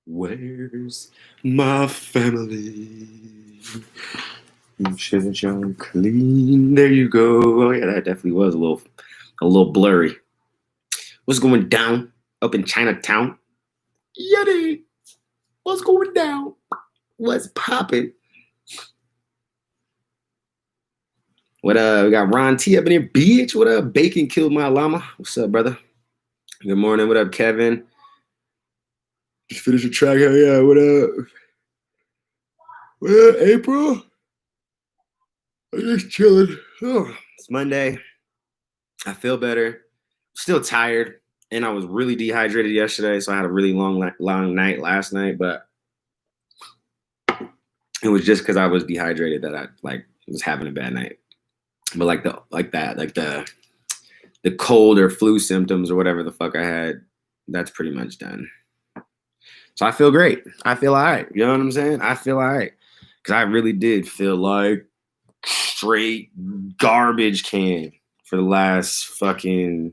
Where's my family? You should show clean. There you go. Oh yeah, that definitely was a little blurry. What's going down up in Chinatown? Yeti, what's going down? What's popping? What we got Ron T up in here, bitch. What up? Bacon killed my llama. What's up, brother? Good morning. What up, Kevin? Just finished the track. Hell yeah. What up? What up, April? I'm just chilling. Oh, it's Monday. I feel better. Still tired, and I was really dehydrated yesterday, so I had a really long night last night. But it was just because I was dehydrated that I was having a bad night. But the cold or flu symptoms or whatever the fuck I had, that's pretty much done. So I feel great. I feel all right. You know what I'm saying? I feel all right. Because I really did feel like straight garbage can for the last fucking...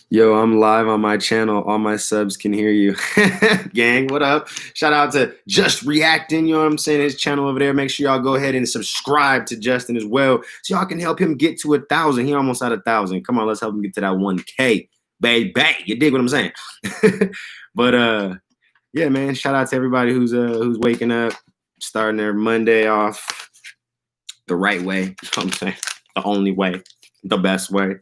Yo, I'm live on my channel. All my subs can hear you. Gang, what up? Shout out to Just Reacting, you know what I'm saying? His channel over there. Make sure y'all go ahead and subscribe to Justin as well so y'all can help him get to 1,000. He almost at 1,000. Come on, let's help him get to that 1K. Baby, you dig what I'm saying? But yeah, man, shout out to everybody who's waking up, starting their Monday off the right way. You know what I'm saying? The only way, the best way.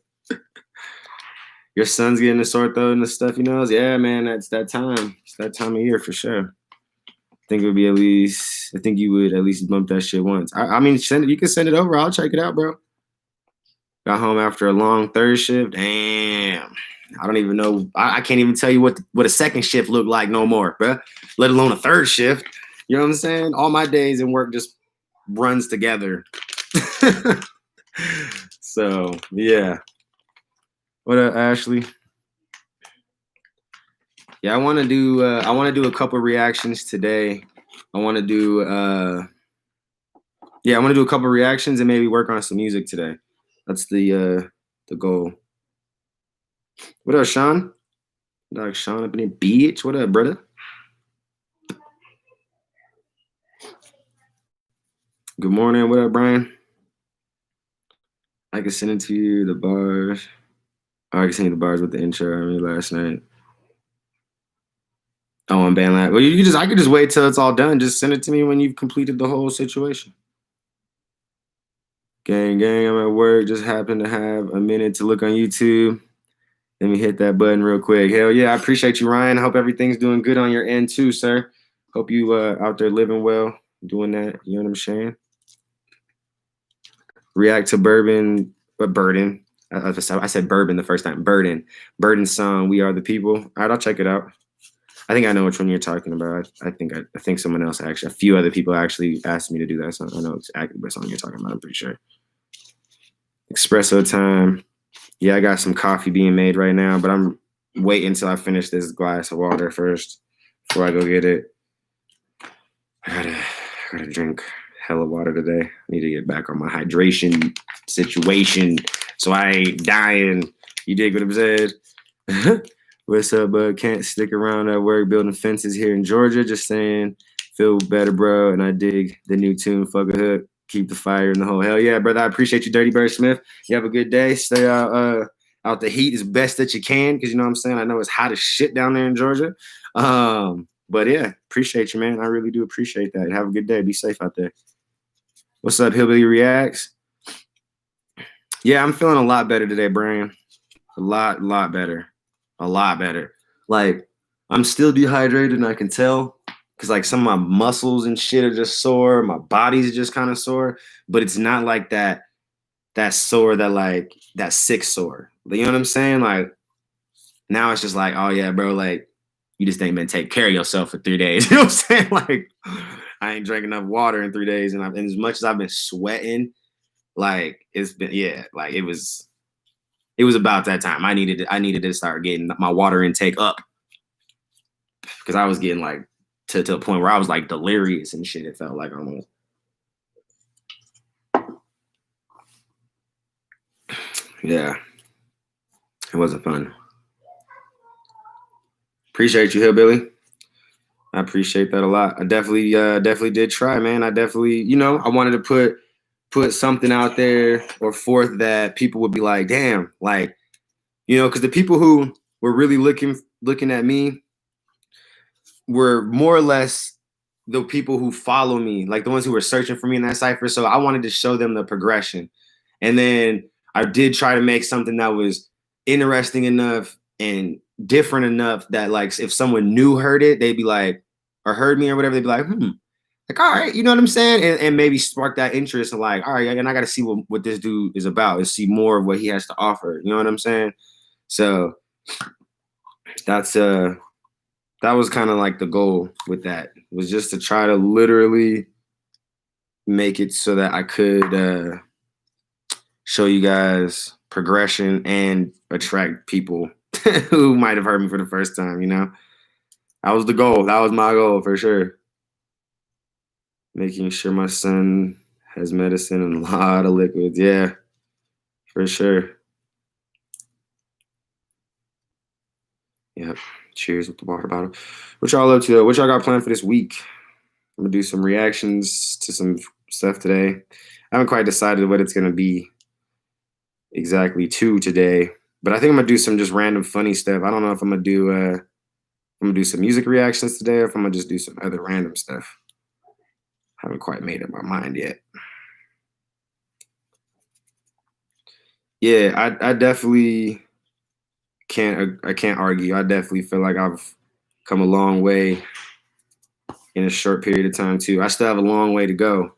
Your son's getting a sore throat and the stuff he knows. Yeah, man, that's that time. It's that time of year for sure. I think you would at least bump that shit once. I mean, you can send it over. I'll check it out, bro. Got home after a long third shift. Damn. I don't even know. I can't even tell you what a second shift looked like no more, bro. Let alone a third shift. You know what I'm saying? All my days in work just runs together. So, yeah. What up, Ashley? Yeah, I want to do a couple reactions today. I want to do a couple reactions and maybe work on some music today. That's the goal. What up, Sean? Dog Sean up in here, bitch. What up, brother? Good morning. What up, Brian? I can send it to you, the bars. I can send you the bars with the intro I made last night. Oh, I'm banned last. Well, I could just wait till it's all done. Just send it to me when you've completed the whole situation. Gang, I'm at work. Just happened to have a minute to look on YouTube. Let me hit that button real quick. Hell yeah, I appreciate you, Ryan. I hope everything's doing good on your end too, sir. Hope you out there living well, doing that. You know what I'm saying? React to Burden. I said Bourbon the first time. Burden's song, "We Are the People." All right, I'll check it out. I think I know which one you're talking about. I think someone else a few other people actually asked me to do that song. I know exactly what song you're talking about. I'm pretty sure. Espresso time. Yeah, I got some coffee being made right now, but I'm waiting until I finish this glass of water first before I go get it. I gotta drink hella water today. I need to get back on my hydration situation so I ain't dying. You dig what I'm saying? What's up, bud? Can't stick around at work building fences here in Georgia. Just saying, feel better, bro. And I dig the new tune, Fuck a Hook. Keep the fire in the hole. Hell yeah, brother. I appreciate you, Dirty Bird Smith. You have a good day. Stay out the heat as best that you can, because you know what I'm saying? I know it's hot as shit down there in Georgia. But yeah, appreciate you, man. I really do appreciate that. Have a good day. Be safe out there. What's up, Hillbilly Reacts? Yeah, I'm feeling a lot better today, Brian. A lot better. A lot better. Like, I'm still dehydrated, and I can tell. Because, like, some of my muscles and shit are just sore. My body's just kind of sore. But it's not like that sore that sick sore. You know what I'm saying? Like, now it's just like, oh, yeah, bro, like, you just ain't been taking care of yourself for 3 days. You know what I'm saying? Like, I ain't drank enough water in 3 days. And as much as I've been sweating, like, it's been, yeah, like, it was about that time. I needed to start getting my water intake up. Because I was getting, like, to a point where I was like delirious and shit. It felt like almost. Yeah, it wasn't fun. Appreciate you, Hillbilly. I appreciate that a lot. I definitely did try, man. I definitely, I wanted to put something out there or forth that people would be like, damn, like, because the people who were really looking at me were more or less the people who follow me, like the ones who were searching for me in that cipher. So I wanted to show them the progression. And then I did try to make something that was interesting enough and different enough that, like, if someone new heard it, they'd be like, or heard me or whatever, they'd be like, like, all right, you know what I'm saying? And maybe spark that interest and like, all right, and I got to see what this dude is about and see more of what he has to offer. You know what I'm saying? So that was kind of like the goal with that, was just to try to literally make it so that I could show you guys progression and attract people who might have heard me for the first time, That was the goal. That was my goal for sure. Making sure my son has medicine and a lot of liquids. Yeah, for sure. Yep. Cheers with the water bottle. What y'all up to? What y'all got planned for this week? I'm gonna do some reactions to some stuff today. I haven't quite decided what it's gonna be exactly today, but I think I'm gonna do some just random funny stuff. I don't know if I'm gonna do some music reactions today or if I'm gonna just do some other random stuff. Haven't quite made up my mind yet. Yeah, I definitely can't argue. I definitely feel like I've come a long way in a short period of time too. I still have a long way to go,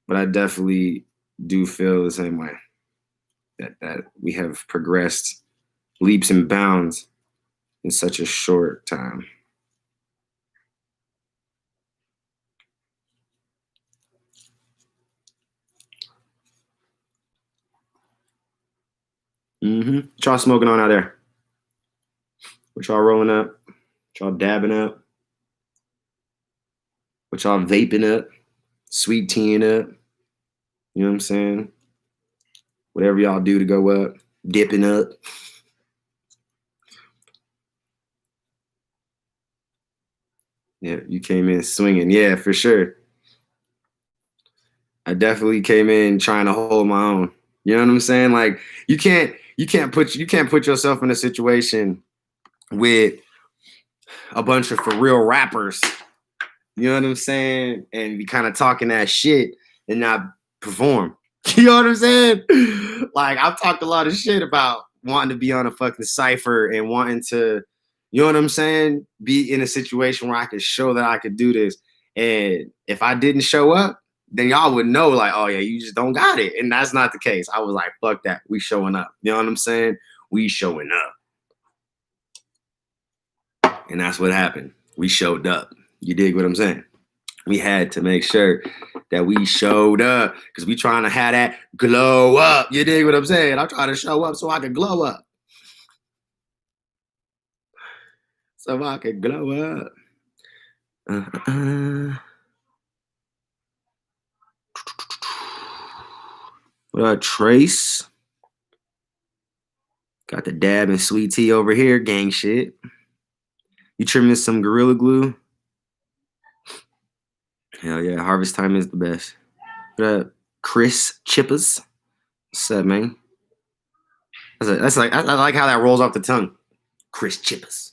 but I definitely do feel the same way, that we have progressed leaps and bounds in such a short time. What y'all smoking on out there? What y'all rolling up? What y'all dabbing up? What y'all vaping up? Sweet teaing up? You know what I'm saying? Whatever y'all do to go up, dipping up. Yeah, you came in swinging. Yeah, for sure. I definitely came in trying to hold my own. You know what I'm saying? Like, you can't put yourself in a situation with a bunch of for real rappers. You know what I'm saying? And be kind of talking that shit and not perform. You know what I'm saying? Like, I've talked a lot of shit about wanting to be on a fucking cipher and wanting to, you know what I'm saying, be in a situation where I could show that I could do this. And if I didn't show up, then y'all would know, like, oh yeah, you just don't got it. And that's not the case. I was like, fuck that. We showing up. You know what I'm saying? We showing up. And that's what happened. We showed up. You dig what I'm saying? We had to make sure that we showed up because we trying to have that glow up. You dig what I'm saying? I'm trying to show up so I can glow up. So I can glow up. What up, Trace? Got the dab and sweet tea over here, gang shit. You trimming some Gorilla Glue? Hell yeah, harvest time is the best. What up, Chris Chippers? What's up, man? That's like, I like how that rolls off the tongue. Chris Chippers.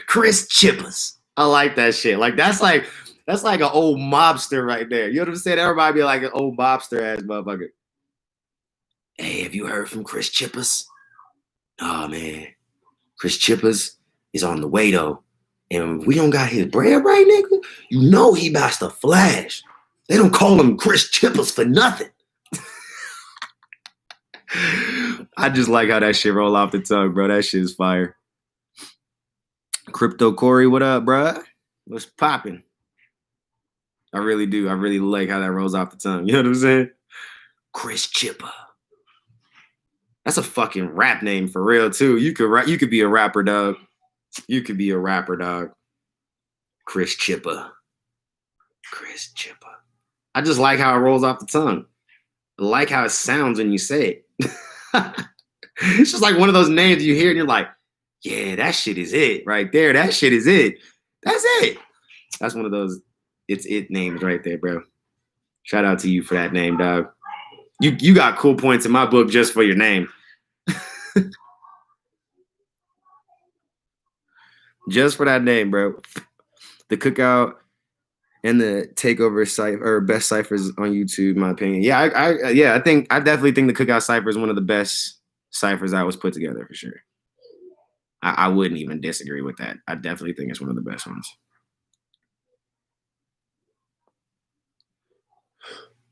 Chris Chippers. I like that shit. Like, that's like an old mobster right there. You know what I'm saying? Everybody be like an old mobster ass motherfucker. Hey, have you heard from Chris Chippers? Oh man, Chris Chippers is on the way though. And we don't got his bread right, nigga. You know he about to flash. They don't call him Chris Chippers for nothing. I just like how that shit roll off the tongue, bro. That shit is fire. Crypto Corey, what up, bro? What's popping? I really do. I really like how that rolls off the tongue. You know what I'm saying? Chris Chipper. That's a fucking rap name for real too. You could be a rapper, dog. You could be a rapper, dog. Chris Chipper. Chris Chipper. I just like how it rolls off the tongue. I like how it sounds when you say it. It's just like one of those names you hear and you're like, Yeah, that shit is it right there. That shit is it. That's it. That's one of those it's it names right there, bro. Shout out to you for that name, dog. You got cool points in my book just for your name. Just for that name, bro. The Cookout and the Takeover cipher or best ciphers on YouTube, in my opinion. Yeah, I definitely think the Cookout cipher is one of the best ciphers that was put together for sure. I wouldn't even disagree with that. I definitely think it's one of the best ones.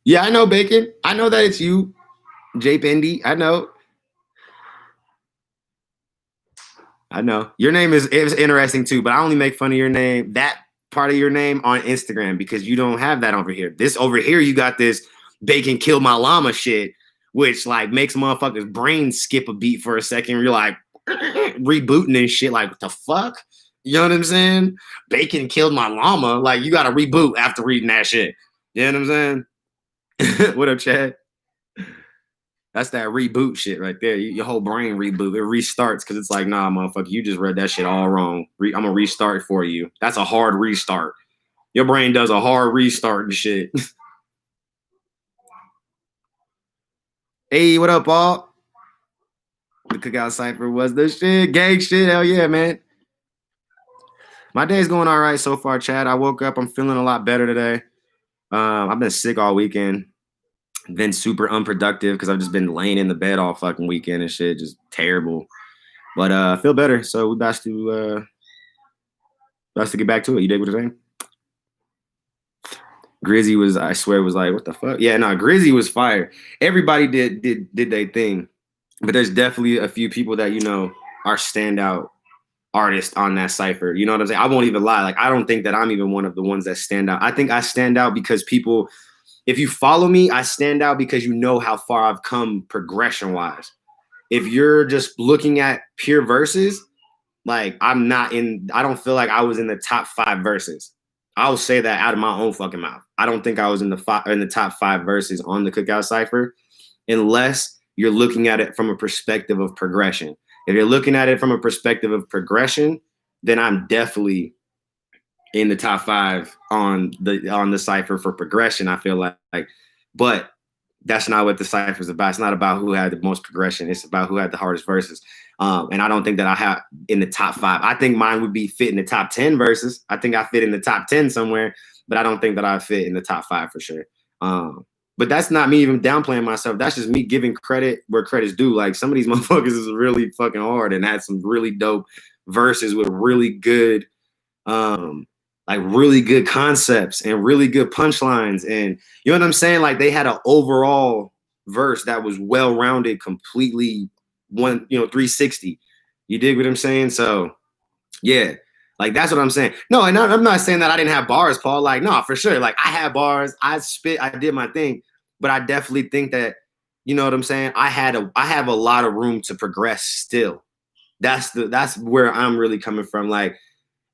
Yeah, I know Bacon. I know that it's you, J Pendy. I know. I know. Your name is interesting too, but I only make fun of your name, that part of your name on Instagram because you don't have that over here. This over here, you got this Bacon killed my llama shit, which like makes motherfuckers' brains skip a beat for a second. You're like rebooting and shit. Like, what the fuck? You know what I'm saying? Bacon killed my llama. Like, you got to reboot after reading that shit. You know what I'm saying? What up, Chad? That's that reboot shit right there. Your whole brain reboot. It restarts because it's like, nah, motherfucker, you just read that shit all wrong. I'm going to restart for you. That's a hard restart. Your brain does a hard restart and shit. Hey, what up, Paul? The Cookout Cypher was the shit. Gang shit. Hell yeah, man. My day's going all right so far, Chad. I woke up. I'm feeling a lot better today. I've been sick all weekend. Been super unproductive because I've just been laying in the bed all fucking weekend and shit. Just terrible. But I feel better. So we best to get back to it. You dig what I'm saying? Grizzy was, I swear, was like, what the fuck? Yeah, no, Grizzy was fire. Everybody did their thing. But there's definitely a few people that, you know, are standout artists on that cipher. You know what I'm saying? I won't even lie. Like, I don't think that I'm even one of the ones that stand out. I think I stand out because people, if you follow me, I stand out because you know how far I've come progression wise. If you're just looking at pure verses, like I don't feel like I was in the top 5 verses. I'll say that out of my own fucking mouth. I don't think I was in the top 5 verses on the Cookout Cipher unless you're looking at it from a perspective of progression. If you're looking at it from a perspective of progression, then I'm definitely in the top 5 on the cipher for progression. I feel like, but that's not what the cipher is about. It's not about who had the most progression. It's about who had the hardest verses. And I don't think that I have in the top 5. I think mine would be fit in the top 10 verses. I think I fit in the top 10 somewhere, but I don't think that I fit in the top 5 for sure. But that's not me even downplaying myself. That's just me giving credit where credit's due. Like some of these motherfuckers is really fucking hard and had some really dope verses with really good, really good concepts and really good punchlines. And you know what I'm saying? Like they had an overall verse that was well-rounded, completely 360. You dig what I'm saying? So yeah, like that's what I'm saying. No, and I'm not saying that I didn't have bars, Paul. Like, no, for sure. Like I had bars, I spit, I did my thing, but I definitely think that, you know what I'm saying? I have a lot of room to progress still. That's where I'm really coming from. Like,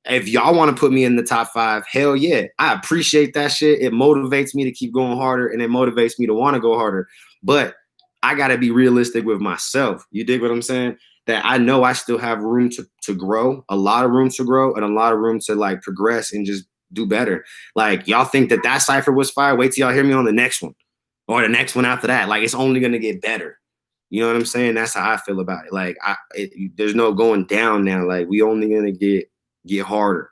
if y'all want to put me in the top 5, hell yeah. I appreciate that shit. It motivates me to keep going harder and it motivates me to want to go harder. But I got to be realistic with myself. You dig what I'm saying? That I know I still have room to grow, a lot of room to grow and a lot of room to like progress and just do better. Like y'all think that cipher was fire. Wait till y'all hear me on the next one or the next one after that. Like it's only going to get better. You know what I'm saying? That's how I feel about it. Like there's no going down now. Like we only going to get harder.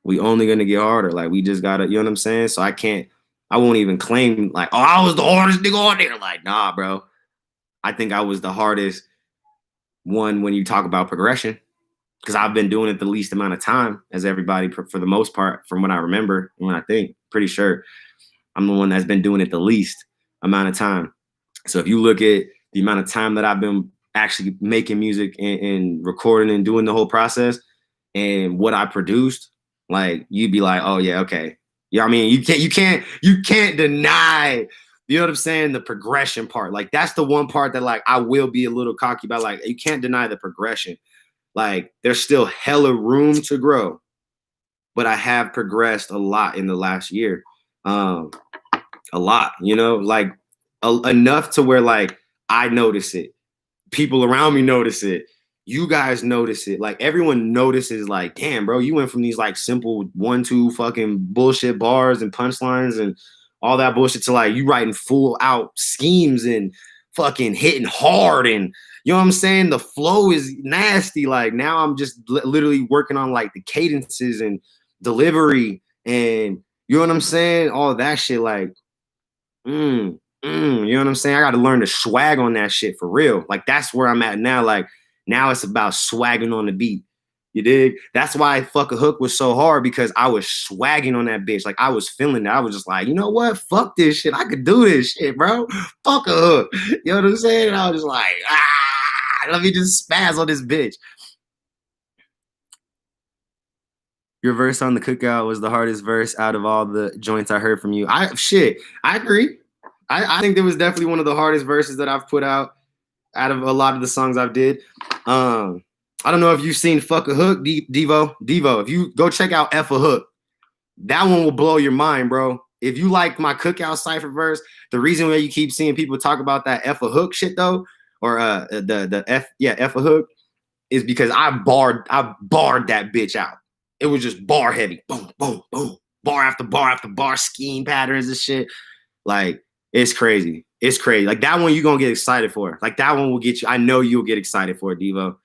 We only gonna get harder. Like we just gotta, you know what I'm saying? So I won't even claim like, oh, I was the hardest nigga on there. Like, nah, bro. I think I was the hardest one when you talk about progression. Because I've been doing it the least amount of time as everybody for the most part, from what I remember and when I think, pretty sure I'm the one that's been doing it the least amount of time. So if you look at the amount of time that I've been actually making music and recording and doing the whole process and what I produced, like you'd be like, oh yeah, okay. Yeah, I mean, you can't deny, you know what I'm saying, the progression part. Like that's the one part that like I will be a little cocky about. Like you can't deny the progression. Like there's still hella room to grow, but I have progressed a lot in the last year. A lot, you know, like enough to where like I notice it. People around me notice it. You guys notice it. Like everyone notices, like, damn, bro, you went from these like simple 1-2 fucking bullshit bars and punchlines and all that bullshit to like you writing full out schemes and fucking hitting hard, and you know what I'm saying? The flow is nasty. Like now I'm just literally working on like the cadences and delivery and you know what I'm saying? All that shit, like, you know what I'm saying? I got to learn to swag on that shit for real. Like that's where I'm at now. Like now it's about swagging on the beat. You dig? That's why Fuck a Hook was so hard, because I was swagging on that bitch. Like I was feeling that. I was just like, you know what? Fuck this shit. I could do this shit, bro. Fuck a hook. You know what I'm saying? And I was just like, let me just spaz on this bitch. Your verse on the Cookout was the hardest verse out of all the joints I heard from you. I agree. I think it was definitely one of the hardest verses that I've put out of a lot of the songs I've did. I don't know if you've seen Fuck a Hook, Devo. If you go check out F a Hook, that one will blow your mind, bro. If you like my Cookout cypher verse, the reason why you keep seeing people talk about that F a Hook shit though, or the F a Hook, is because I barred that bitch out. It was just bar heavy, boom, boom, boom, bar after bar after bar, scheme patterns and shit. Like it's crazy. It's crazy. Like that one you're gonna get excited for. Like that one will get you. I know you'll get excited for it, Devo.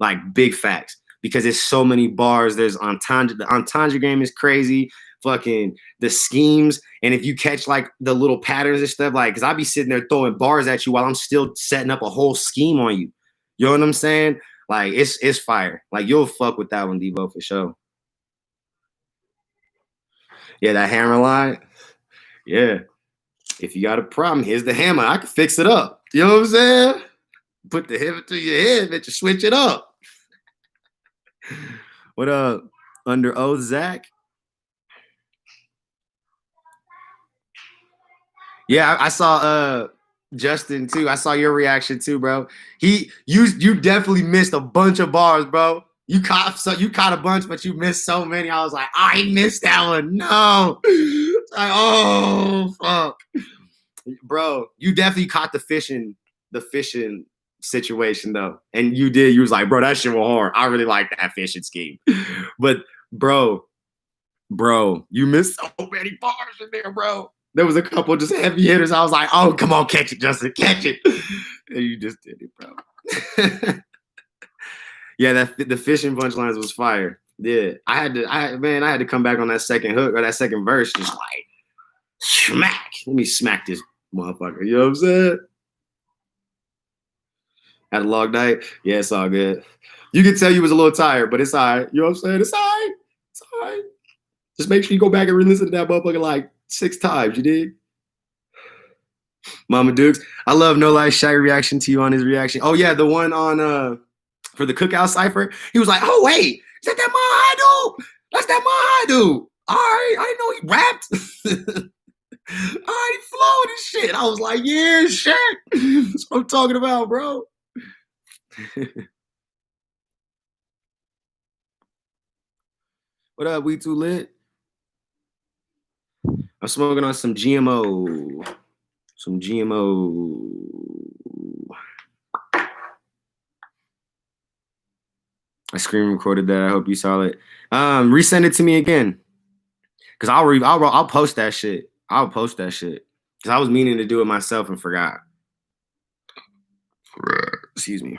Like big facts. Because there's so many bars. There's entendre. The entendre game is crazy. Fucking the schemes. And if you catch like the little patterns and stuff, like, cause I be sitting there throwing bars at you while I'm still setting up a whole scheme on you. You know what I'm saying? Like it's fire. Like you'll fuck with that one, Devo, for sure. Yeah, that hammer line. Yeah. If you got a problem, here's the hammer. I can fix it up. You know what I'm saying? Put the hammer to your head, bitch, you switch it up. What up? Under oath, Zach? Yeah, I saw Justin too. I saw your reaction too, bro. You definitely missed a bunch of bars, bro. You caught a bunch, but you missed so many. I was like, I missed that one. No. Like, oh fuck. Bro, you definitely caught the fishing situation though. And you did. You was like, bro, that shit was hard. I really like that fishing scheme. But bro, you missed so many bars in there, bro. There was a couple just heavy hitters. I was like, oh, come on, catch it, Justin, catch it. And you just did it, bro. Yeah, the fishing punchlines was fire. Yeah, I had to come back on that second hook or that second verse, just like smack. Let me smack this motherfucker. You know what I'm saying? Had a long night. Yeah, it's all good. You could tell you was a little tired, but it's all right. You know what I'm saying? It's all right. It's all right. Just make sure you go back and re-listen to that motherfucker like 6 times. You dig? Mama Dukes. I love No Life Shy reaction to you on his reaction. Oh yeah, the one on for the Cookout Cypher. He was like, oh wait, is that Mahai dude? That's that Mahai dude. All right, I know he rapped. All right, he flowed and shit. I was like, yeah, shit. That's what I'm talking about, bro. What up, we too lit? I'm smoking on some GMO. Some GMO. I screen recorded that. I hope you saw it. Resend it to me again, cause I'll post that shit. I'll post that shit, cause I was meaning to do it myself and forgot. Excuse me.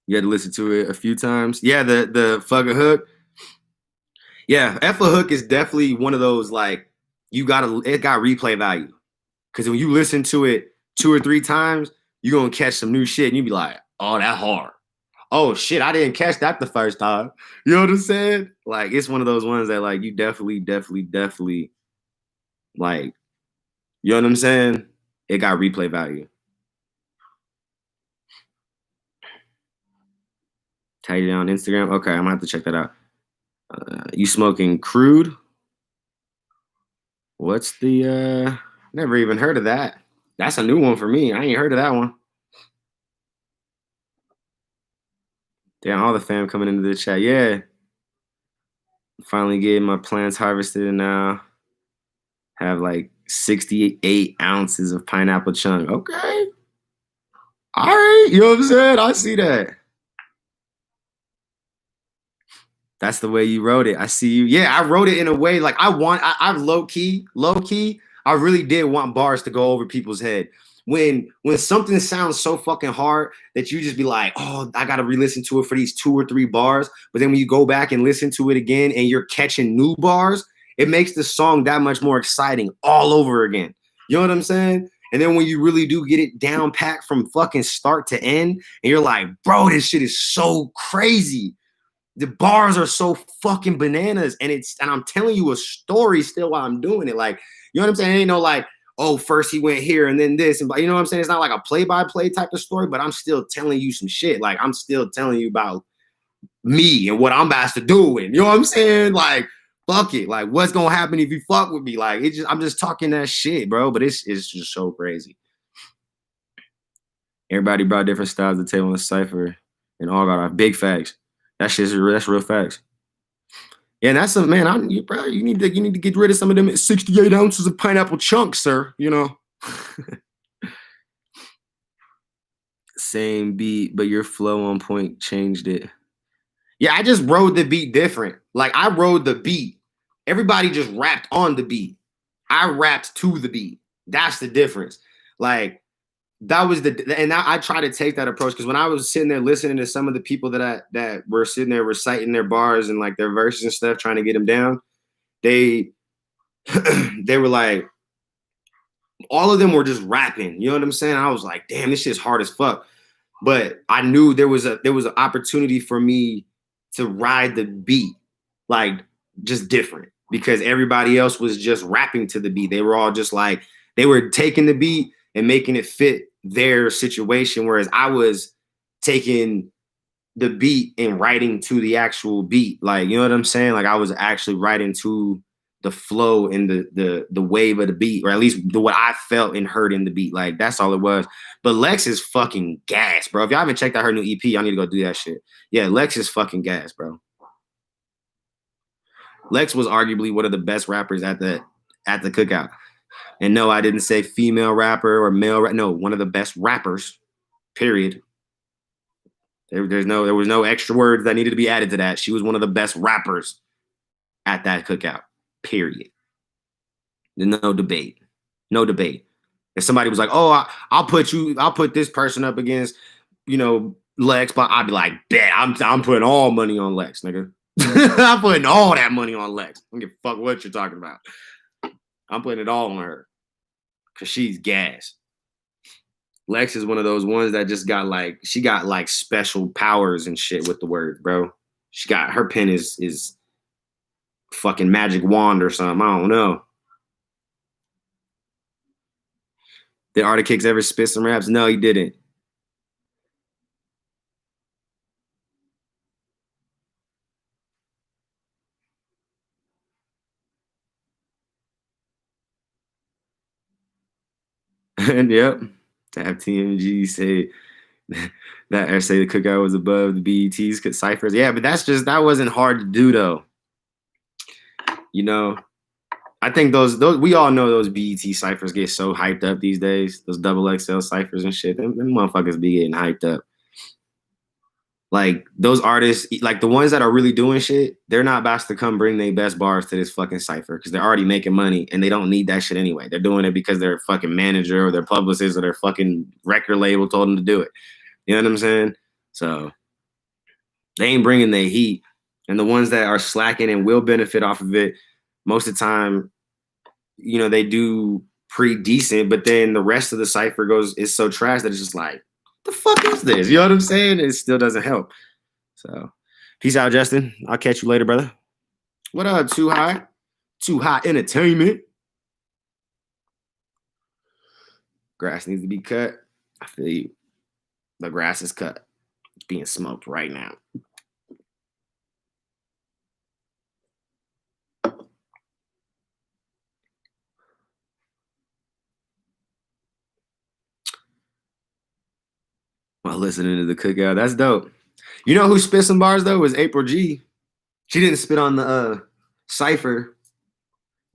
You had to listen to it a few times. Yeah, the Fuck a Hook. Yeah, F a Hook is definitely one of those like it got replay value, cause when you listen to it 2 or 3 times, you're gonna catch some new shit and you be like, oh, that hard. Oh shit, I didn't catch that the first time. You know what I'm saying? Like it's one of those ones that like you definitely like, you know what I'm saying? It got replay value. Tag it on Instagram. Okay, I'm gonna have to check that out. You smoking crude? What's the never even heard of that. That's a new one for me. I ain't heard of that one. Damn, all the fam coming into the chat. Yeah. Finally getting my plants harvested and now have like 68 ounces of pineapple chunk. Okay. All right. You know what I'm saying? I see that. That's the way you wrote it. I see you. Yeah, I wrote it in a way like I low key, I really did want bars to go over people's head. When something sounds so fucking hard that you just be like, oh, I gotta re-listen to it for these 2 or 3 bars. But then when you go back and listen to it again and you're catching new bars, it makes the song that much more exciting all over again. You know what I'm saying? And then when you really do get it down packed from fucking start to end, and you're like, bro, this shit is so crazy. The bars are so fucking bananas, and I'm telling you a story still while I'm doing it. Like, you know what I'm saying? It ain't no like, oh, first he went here and then this, and you know what I'm saying? It's not like a play-by-play type of story, but I'm still telling you some shit. Like, I'm still telling you about me and what I'm about to do, and you know what I'm saying? Like, fuck it. Like, what's gonna happen if you fuck with me? Like, I'm just talking that shit, bro. But it's just so crazy. Everybody brought different styles to the table in the cipher, and all got off big facts. That's real facts. Yeah, and that's a man. You need to get rid of some of them 68 ounces of pineapple chunks, sir. You know. Same beat, but your flow on point changed it. Yeah, I just rode the beat different. Like I rode the beat. Everybody just rapped on the beat. I rapped to the beat. That's the difference. Like that was and I try to take that approach because when I was sitting there listening to some of the people that were sitting there reciting their bars and like their verses and stuff, trying to get them down, they were like, all of them were just rapping. You know what I'm saying? I was like, damn, this shit's hard as fuck. But I knew there was an opportunity for me to ride the beat, like just different, because everybody else was just rapping to the beat. They were all just like, they were taking the beat and making it fit their situation, whereas I was taking the beat and writing to the actual beat. Like, you know what I'm saying? Like I was actually writing to the flow and the wave of the beat, or at least what I felt and heard in the beat. Like that's all it was. But Lex is fucking gas, bro. If y'all haven't checked out her new EP, I need to go do that shit. Yeah, Lex is fucking gas, bro. Lex was arguably one of the best rappers at the cookout. And no, I didn't say female rapper or male. No, one of the best rappers. Period. There was no extra words that needed to be added to that. She was one of the best rappers at that cookout. Period. No debate. No debate. If somebody was like, "Oh, I'll put this person up against, Lex," but I'd be like, "Bet I'm putting all money on Lex, nigga. I'm putting all that money on Lex. I don't give a fuck what you're talking about. I'm putting it all on her because she's gas." Lex is one of those ones that just got like special powers and shit with the word, bro. She got her pen is fucking magic wand or something. I don't know. Did Arctic Kicks ever spit some raps? No, he didn't. And yep, to have TMG say that or say the cookout was above the BET's ciphers. Yeah, but that wasn't hard to do though. I think those we all know those BET ciphers get so hyped up these days. Those double XL ciphers and shit. Them motherfuckers be getting hyped up. Like those artists, like the ones that are really doing shit, they're not about to come bring their best bars to this fucking cipher because they're already making money and they don't need that shit anyway. They're doing it because their fucking manager or their publicist or their fucking record label told them to do it. You know what I'm saying? So they ain't bringing their heat. And the ones that are slacking and will benefit off of it, most of the time, they do pretty decent, but then the rest of the cipher is so trash that it's just like, the fuck is this? You know what I'm saying? It still doesn't help. So, peace out, Justin. I'll catch you later, brother. What up, Too High? Too High Entertainment. Grass needs to be cut. I feel you. The grass is cut. It's being smoked right now. While listening to the cookout. That's dope. You know who spit some bars though? Was April G. She didn't spit on the cipher,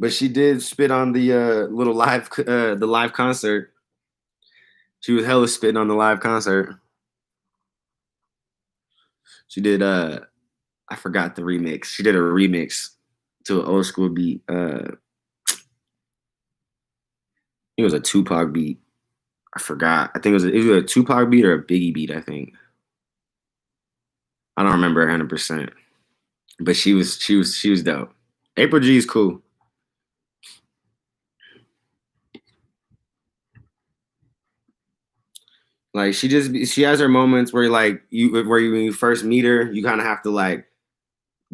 But she did spit on the the live concert. She was hella spitting on the live concert. She did I forgot the remix. She did a remix to an old school beat. It was a Tupac beat. I forgot. I think it was a Tupac beat or a Biggie beat, I think. I don't remember 100%. But she was dope. April G is cool. Like she has her moments where like when you first meet her, you kind of have to like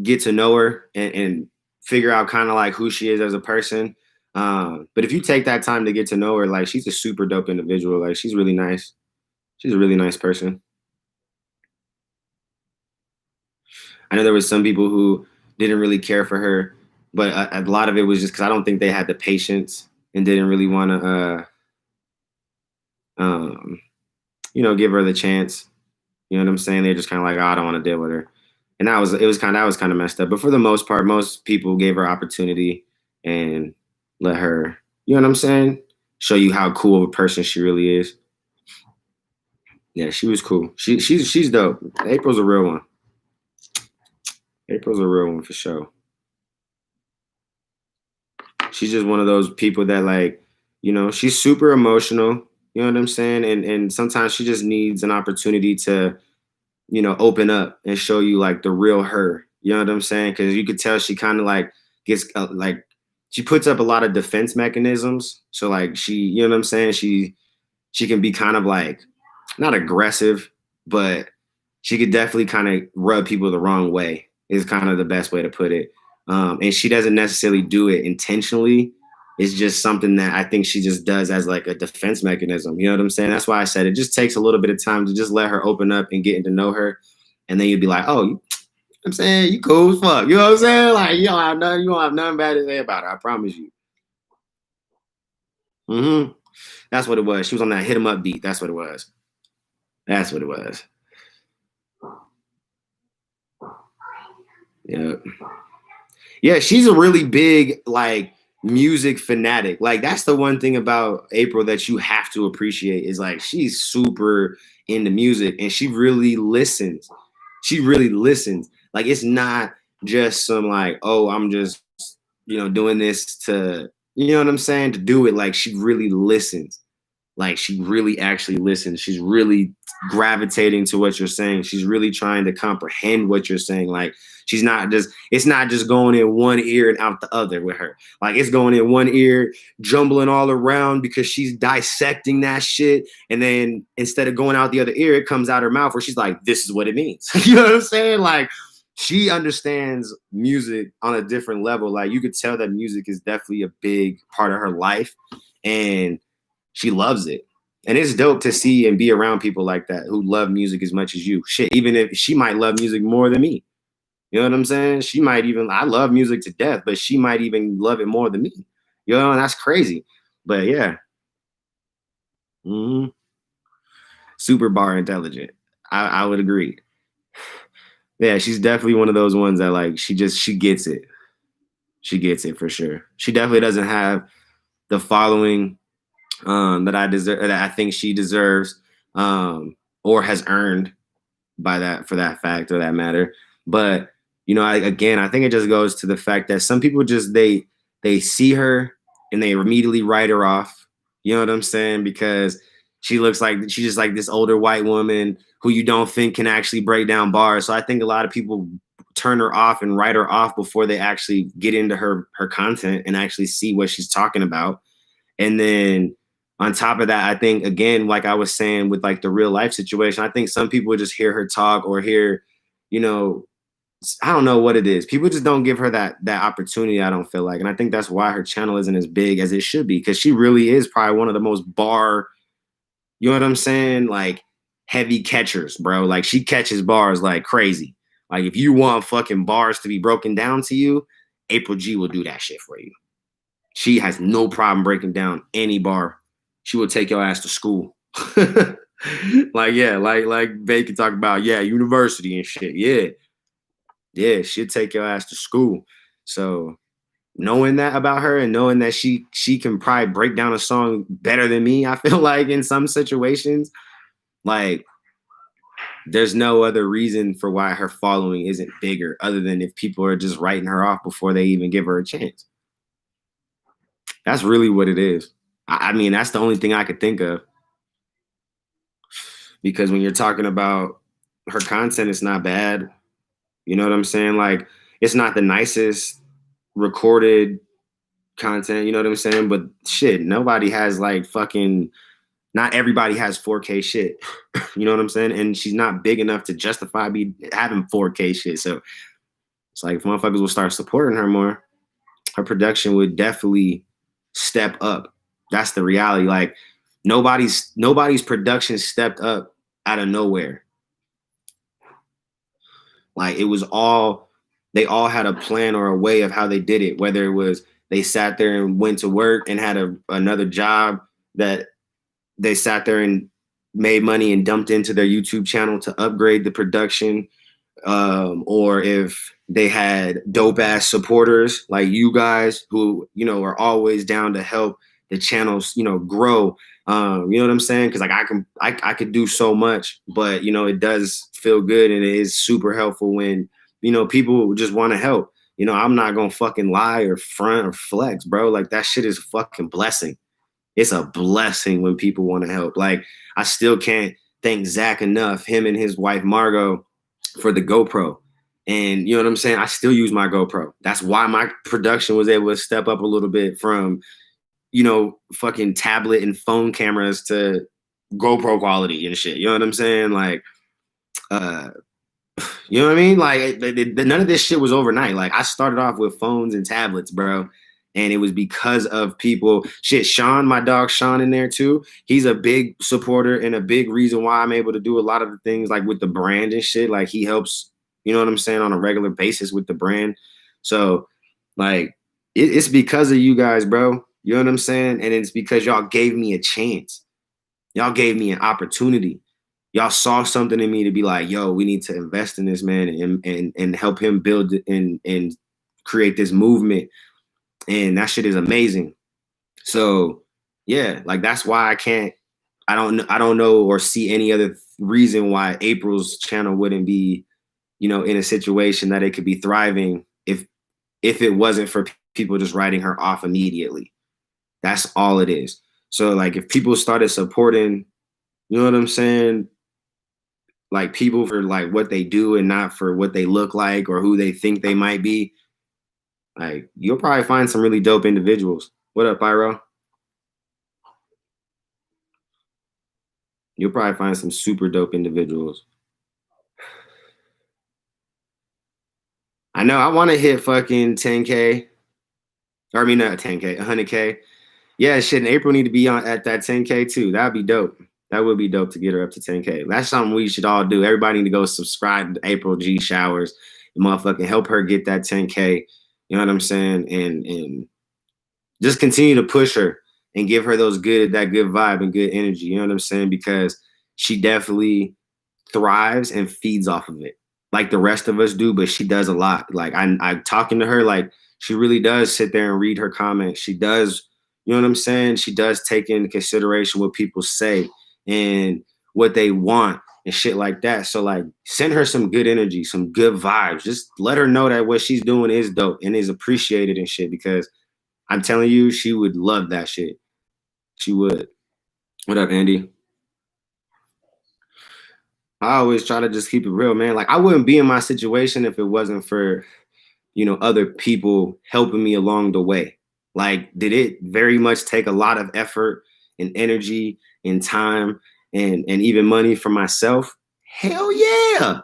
get to know her and figure out kind of like who she is as a person. But if you take that time to get to know her, like she's a super dope individual. Like she's really nice. She's a really nice person. I know there was some people who didn't really care for her, but a lot of it was just because I don't think they had the patience and didn't really want to, um, give her the chance. You know what I'm saying? They're just kind of like, oh, I don't want to deal with her, and that was kind of messed up. But for the most part, most people gave her opportunity and let her, you know what I'm saying, show you how cool of a person she really is. Yeah, she was cool. She's dope. April's a real one. April's a real one for sure. She's just one of those people that like, she's super emotional. You know what I'm saying? And sometimes she just needs an opportunity to, open up and show you like the real her. You know what I'm saying? Because you could tell she kind of like gets like she puts up a lot of defense mechanisms. So like you know what I'm saying? She can be kind of like not aggressive, but she could definitely kind of rub people the wrong way. Is kind of the best way to put it. And she doesn't necessarily do it intentionally. It's just something that I think she just does as like a defense mechanism. You know what I'm saying? That's why I said it just takes a little bit of time to just let her open up and getting to know her. And then you'd be like, oh, I'm saying you cool as fuck. You know what I'm saying? Like you don't have nothing bad to say about her. I promise you. Mm-hmm. That's what it was. She was on that hit 'em up beat. That's what it was. That's what it was. Yeah. Yeah, she's a really big like music fanatic. Like that's the one thing about April that you have to appreciate is like she's super into music and she really listens. She really listens. Like it's not just some like, oh, I'm just, doing this to, you know what I'm saying, to do it. Like she really listens. Like she really actually listens. She's really gravitating to what you're saying. She's really trying to comprehend what you're saying. Like it's not just going in one ear and out the other with her. Like it's going in one ear, jumbling all around because she's dissecting that shit. And then instead of going out the other ear, it comes out her mouth where she's like, this is what it means. You know what I'm saying? Like she understands music on a different level. Like you could tell that music is definitely a big part of her life. And she loves it. And it's dope to see and be around people like that who love music as much as you. Shit, even if she might love music more than me. You know what I'm saying? I love music to death, but she might even love it more than me. You know, and that's crazy. But yeah, hmm super bar intelligent. I would agree. Yeah, she's definitely one of those ones that like she gets it. She gets it for sure. She definitely doesn't have the following that I deserve, that I think she deserves, or has earned by that for that fact or that matter. But I think it just goes to the fact that some people just they see her and they immediately write her off. You know what I'm saying? Because she's just like this older white woman who you don't think can actually break down bars. So I think a lot of people turn her off and write her off before they actually get into her content and actually see what she's talking about. And then on top of that, I think again, like I was saying with like the real life situation, I think some people just hear her talk or hear, you know, I don't know what it is. People just don't give her that opportunity, I don't feel like. And I think that's why her channel isn't as big as it should be, because she really is probably one of the most bar, you know what I'm saying? Like heavy catchers, bro. Like she catches bars like crazy. Like if you want fucking bars to be broken down to you, April G will do that shit for you. She has no problem breaking down any bar. She will take your ass to school. Like, yeah, like they can talk about, yeah, university and shit. Yeah. Yeah, she'll take your ass to school. So knowing that about her and knowing that she can probably break down a song better than me, I feel like in some situations, like there's no other reason for why her following isn't bigger other than if people are just writing her off before they even give her a chance. That's really what it is. I mean, that's the only thing I could think of. Because when you're talking about her content, it's not bad. You know what I'm saying? Like, it's not the nicest recorded content, you know what I'm saying? But shit, nobody has like fucking, not everybody has 4K shit. You know what I'm saying? And she's not big enough to justify me having 4K shit. So it's like if motherfuckers will start supporting her more, her production would definitely step up. That's the reality. Like nobody's production stepped up out of nowhere. Like it was all, they all had a plan or a way of how they did it, whether it was they sat there and went to work and had another job that they sat there and made money and dumped into their YouTube channel to upgrade the production. Or if they had dope ass supporters like you guys who, you know, are always down to help the channels, you know, grow. You know what I'm saying? Because like I could do so much, but you know, it does feel good and it is super helpful when, you know, people just want to help. You know, I'm not gonna fucking lie or front or flex, bro. Like that shit is a fucking blessing. It's a blessing when people want to help. Like I still can't thank Zach enough, him and his wife Margot, for the GoPro. And you know what I'm saying? I still use my GoPro. That's why my production was able to step up a little bit from, you know, fucking tablet and phone cameras to GoPro quality and shit. You know what I'm saying? Like, you know what I mean? Like, none of this shit was overnight. Like, I started off with phones and tablets, bro. And it was because of people. Shit, Sean, my dog Sean in there too. He's a big supporter and a big reason why I'm able to do a lot of the things like with the brand and shit. Like, he helps, you know what I'm saying, on a regular basis with the brand. So, like, it's because of you guys, bro. You know what I'm saying? And it's because y'all gave me a chance. Y'all gave me an opportunity. Y'all saw something in me to be like, yo, we need to invest in this man and help him build and create this movement. And that shit is amazing. So yeah, like that's why I don't know or see any other reason why April's channel wouldn't be, you know, in a situation that it could be thriving if it wasn't for people just writing her off immediately. That's all it is. So like if people started supporting, you know what I'm saying, like people for like what they do and not for what they look like or who they think they might be, like you'll probably find some really dope individuals. What up, Pyro? You'll probably find some super dope individuals. I know I want to hit fucking 10K. Or I mean not 10K, 100K. Yeah, shit, and April need to be on at that 10K too. That'd be dope. That would be dope to get her up to 10K. That's something we should all do. Everybody need to go subscribe to April G Showers and motherfucking help her get that 10K. You know what I'm saying? And just continue to push her and give her that good vibe and good energy. You know what I'm saying? Because she definitely thrives and feeds off of it like the rest of us do, but she does a lot. Like I'm talking to her, like she really does sit there and read her comments. She does, you know what I'm saying? She does take into consideration what people say and what they want and shit like that. So like send her some good energy, some good vibes. Just let her know that what she's doing is dope and is appreciated and shit, because I'm telling you, she would love that shit. She would. What up, Andy? I always try to just keep it real, man. Like I wouldn't be in my situation if it wasn't for, you know, other people helping me along the way. Like, did it very much take a lot of effort and energy and time and even money from myself? Hell yeah.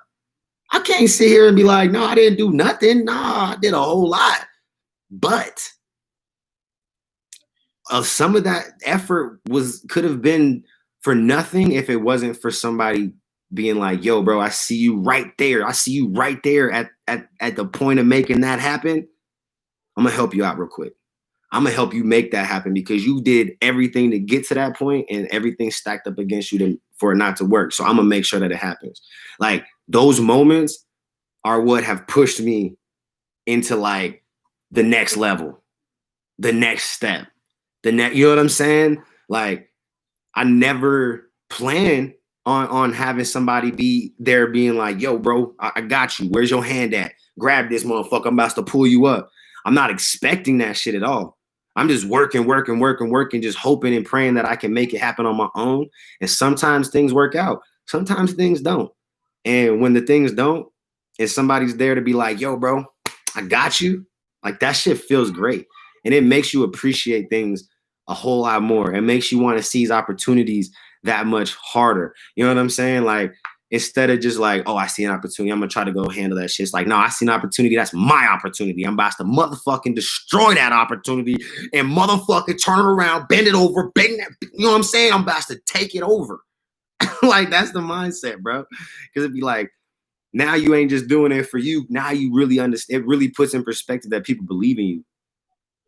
I can't sit here and be like, no, I didn't do nothing. Nah, I did a whole lot. But some of that effort could have been for nothing if it wasn't for somebody being like, yo, bro, I see you right there. I see you right there at the point of making that happen. I'm gonna help you out real quick. I'm gonna help you make that happen because you did everything to get to that point and everything stacked up against you for it not to work. So I'm gonna make sure that it happens. Like those moments are what have pushed me into like the next level, the next step, you know what I'm saying? Like, I never plan on having somebody be there being like, yo, bro, I got you. Where's your hand at? Grab this motherfucker. I'm about to pull you up. I'm not expecting that shit at all. I'm just working, just hoping and praying that I can make it happen on my own. And sometimes things work out. Sometimes things don't. And when the things don't, and somebody's there to be like, yo, bro, I got you. Like, that shit feels great. And it makes you appreciate things a whole lot more. It makes you want to seize opportunities that much harder. You know what I'm saying? Like, instead of just like, oh, I see an opportunity, I'm gonna try to go handle that shit. It's like, no, I see an opportunity. That's my opportunity. I'm about to motherfucking destroy that opportunity and motherfucking turn it around, bend it over, bend that. You know what I'm saying? I'm about to take it over. Like, that's the mindset, bro. Because it'd be like, now you ain't just doing it for you. Now you really understand. It really puts in perspective that people believe in you.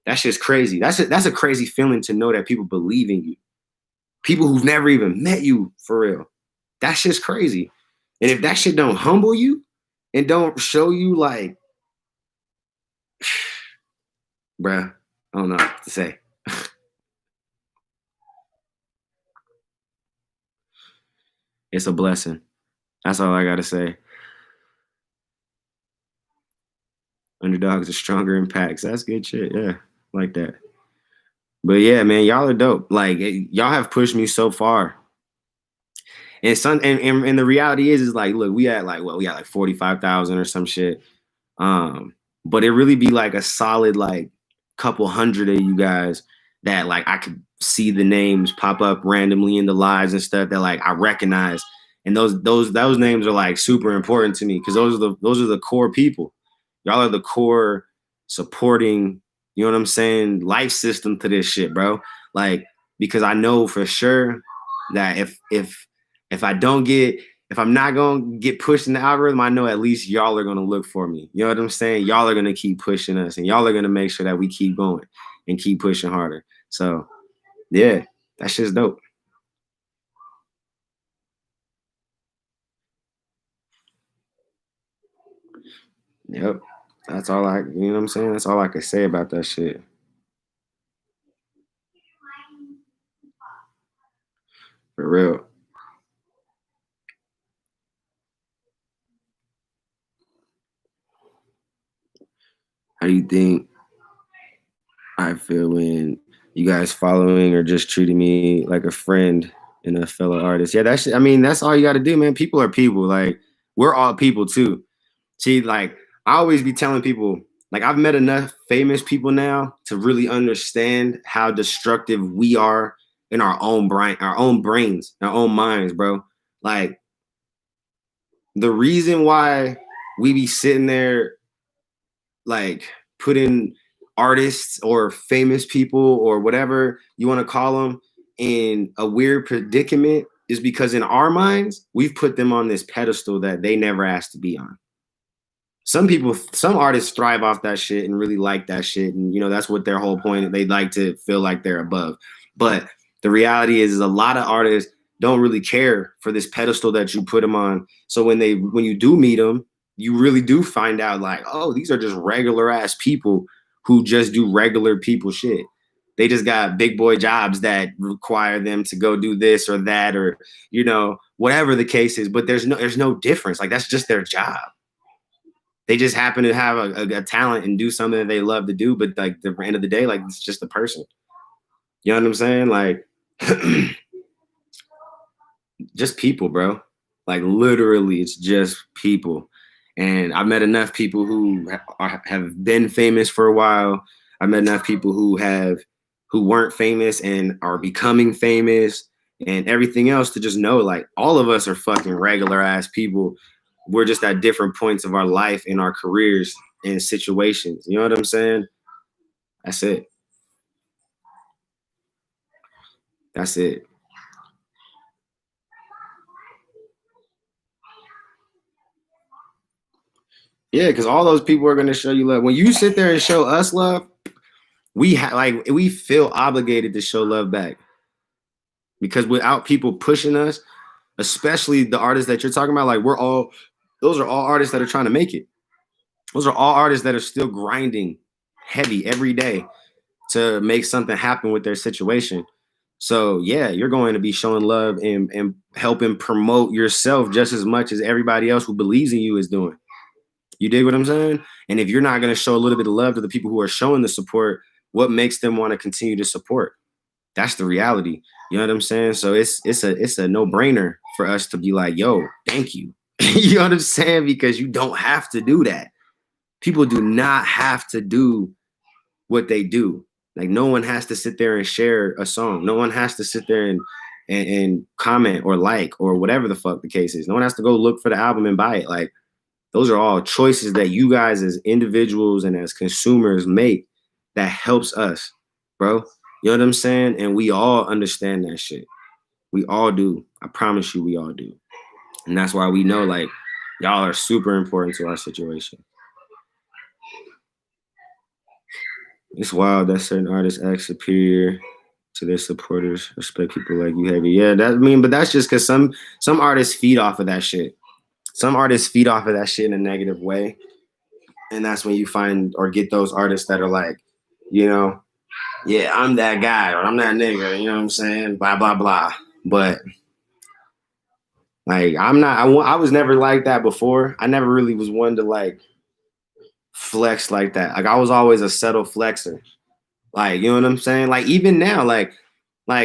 That's just crazy. That's a crazy feeling to know that people believe in you. People who've never even met you for real. That's just crazy. And if that shit don't humble you and don't show you like, bruh, I don't know what to say. It's a blessing. That's all I gotta say. Underdogs are stronger in packs. That's good shit. Yeah, like that. But yeah, man, y'all are dope. Like, y'all have pushed me so far. And and the reality is like, look, we had like 45,000 or some shit. But it really be like a solid like couple hundred of you guys that like I could see the names pop up randomly in the lives and stuff that like I recognize. And those names are like super important to me because those are the core people. Y'all are the core supporting, you know what I'm saying, life system to this shit, bro. Like, because I know for sure that if I don't get, if I'm not gonna get pushed in the algorithm, I know at least y'all are gonna look for me. You know what I'm saying? Y'all are gonna keep pushing us, and y'all are gonna make sure that we keep going and keep pushing harder. So yeah, that shit's dope. Yep. That's all I, you know what I'm saying? That's all I can say about that shit. For real. How do you think I feel when you guys following or just treating me like a friend and a fellow artist? Yeah, that's, I mean, that's all you got to do, man. People are people. Like, we're all people too. See, like, I always be telling people, like, I've met enough famous people now to really understand how destructive we are in our own brain, our own minds, bro. Like, the reason why we be sitting there, like, putting artists or famous people or whatever you want to call them in a weird predicament is because in our minds, we've put them on this pedestal that they never asked to be on. Some artists thrive off that shit and really like that shit. And, you know, that's what their whole point. They like to feel like they're above. But the reality is a lot of artists don't really care for this pedestal that you put them on. So when you do meet them, you really do find out like, oh, these are just regular ass people who just do regular people shit. They just got big boy jobs that require them to go do this or that, or, you know, whatever the case is. But there's no difference. Like, that's just their job. They just happen to have a talent and do something that they love to do. But like, the end of the day, like, it's just a person. You know what I'm saying? Like, just people, bro. Like, literally, it's just people. And I've met enough people who have been famous for a while. I've met enough people who weren't famous and are becoming famous and everything else to just know, like, all of us are fucking regular ass people. We're just at different points of our life in our careers and situations. You know what I'm saying? That's it. That's it. Yeah, because all those people are going to show you love. When you sit there and show us love, we feel obligated to show love back. Because without people pushing us, especially the artists that you're talking about, like, those are all artists that are trying to make it. Those are all artists that are still grinding heavy every day to make something happen with their situation. So yeah, you're going to be showing love and helping promote yourself just as much as everybody else who believes in you is doing. You dig what I'm saying? And if you're not going to show a little bit of love to the people who are showing the support, what makes them want to continue to support? That's the reality. You know what I'm saying? So it's a no-brainer for us to be like, yo, thank you. You know what I'm saying? Because you don't have to do that. People do not have to do what they do. Like no one has to sit there and share a song. No one has to sit there and comment or like or whatever the fuck the case is. No one has to go look for the album and buy it. Like those are all choices that you guys as individuals and as consumers make that helps us, bro. You know what I'm saying? And we all understand that shit. We all do. I promise you, we all do. And that's why we know, like, y'all are super important to our situation. It's wild that certain artists act superior to their supporters, respect people like you heavy. Yeah, but that's just because some artists feed off of that shit. Some artists feed off of that shit in a negative way. And that's when you find or get those artists that are like, you know, yeah, I'm that guy or I'm that nigga, you know what I'm saying? Blah, blah, blah. But like, I was never like that before. I never really was one to like flex like that. Like I was always a subtle flexer. Like, you know what I'm saying? Like even now, like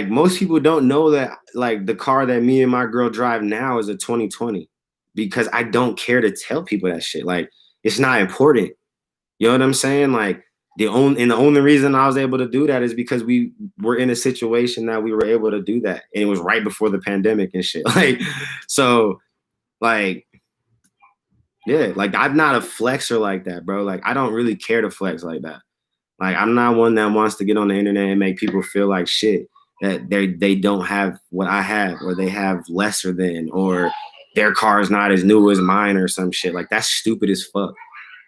most people don't know that like the car that me and my girl drive now is a 2020 because I don't care to tell people that shit. Like it's not important. You know what I'm saying? Like the only reason I was able to do that is because we were in a situation that we were able to do that. And it was right before the pandemic and shit. Like, so like, yeah, like I'm not a flexer like that, bro. Like I don't really care to flex like that. Like I'm not one that wants to get on the internet and make people feel like shit that they don't have what I have or they have lesser than or their car is not as new as mine or some shit. Like that's stupid as fuck.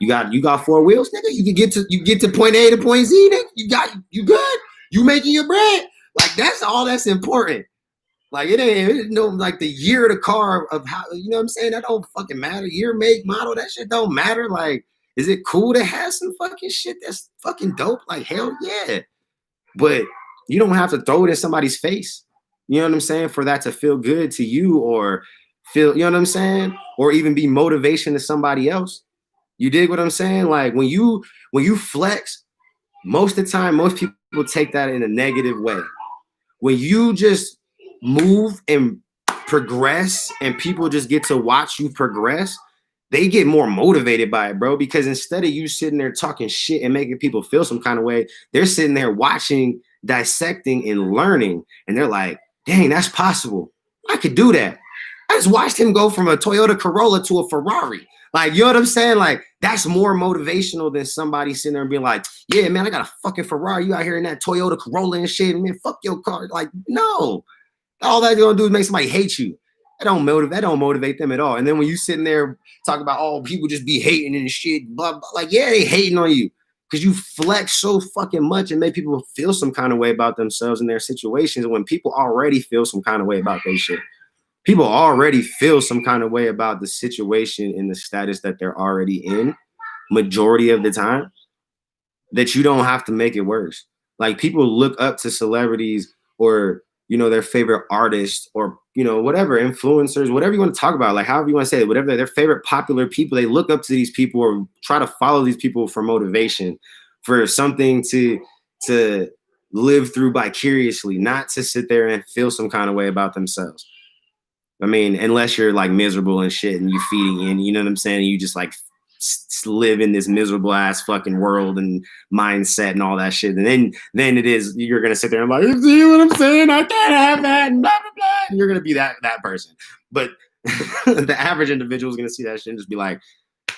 You got four wheels, nigga. You get to point A to point Z, nigga. You good. You making your bread. Like that's all that's important. Like it ain't no like the year of the car of how you know what I'm saying? That don't fucking matter. Year, make, model, that shit don't matter. Like, is it cool to have some fucking shit that's fucking dope? Like hell yeah. But you don't have to throw it in somebody's face. You know what I'm saying? For that to feel good to you or feel, you know what I'm saying? Or even be motivation to somebody else. You dig what I'm saying? Like when you flex, most of the time, most people take that in a negative way. When you just move and progress and people just get to watch you progress, they get more motivated by it, bro. Because instead of you sitting there talking shit and making people feel some kind of way, they're sitting there watching, dissecting, and learning. And they're like, dang, that's possible. I could do that. I just watched him go from a Toyota Corolla to a Ferrari. Like, you know what I'm saying? Like, that's more motivational than somebody sitting there and being like, yeah, man, I got a fucking Ferrari. You out here in that Toyota Corolla and shit. Man, fuck your car. Like, no. All that's gonna do is make somebody hate you. That don't motivate them at all. And then when you sitting there talking about, oh, people just be hating and shit, blah, blah. Like, yeah, they hating on you. Because you flex so fucking much and make people feel some kind of way about themselves and their situations when people already feel some kind of way about their shit. People already feel some kind of way about the situation and the status that they're already in majority of the time, that you don't have to make it worse. Like people look up to celebrities or, you know, their favorite artists or, you know, whatever, influencers, whatever you want to talk about, like however you want to say it, whatever their favorite popular people, they look up to these people or try to follow these people for motivation, for something to live through vicariously, not to sit there and feel some kind of way about themselves. I mean, unless you're like miserable and shit and you feeding in, you know what I'm saying? And you just like live in this miserable ass fucking world and mindset and all that shit. And then it is, you're going to sit there and like, you see what I'm saying? I can't have that and blah, blah, blah. And you're going to be that person. But the average individual is going to see that shit and just be like,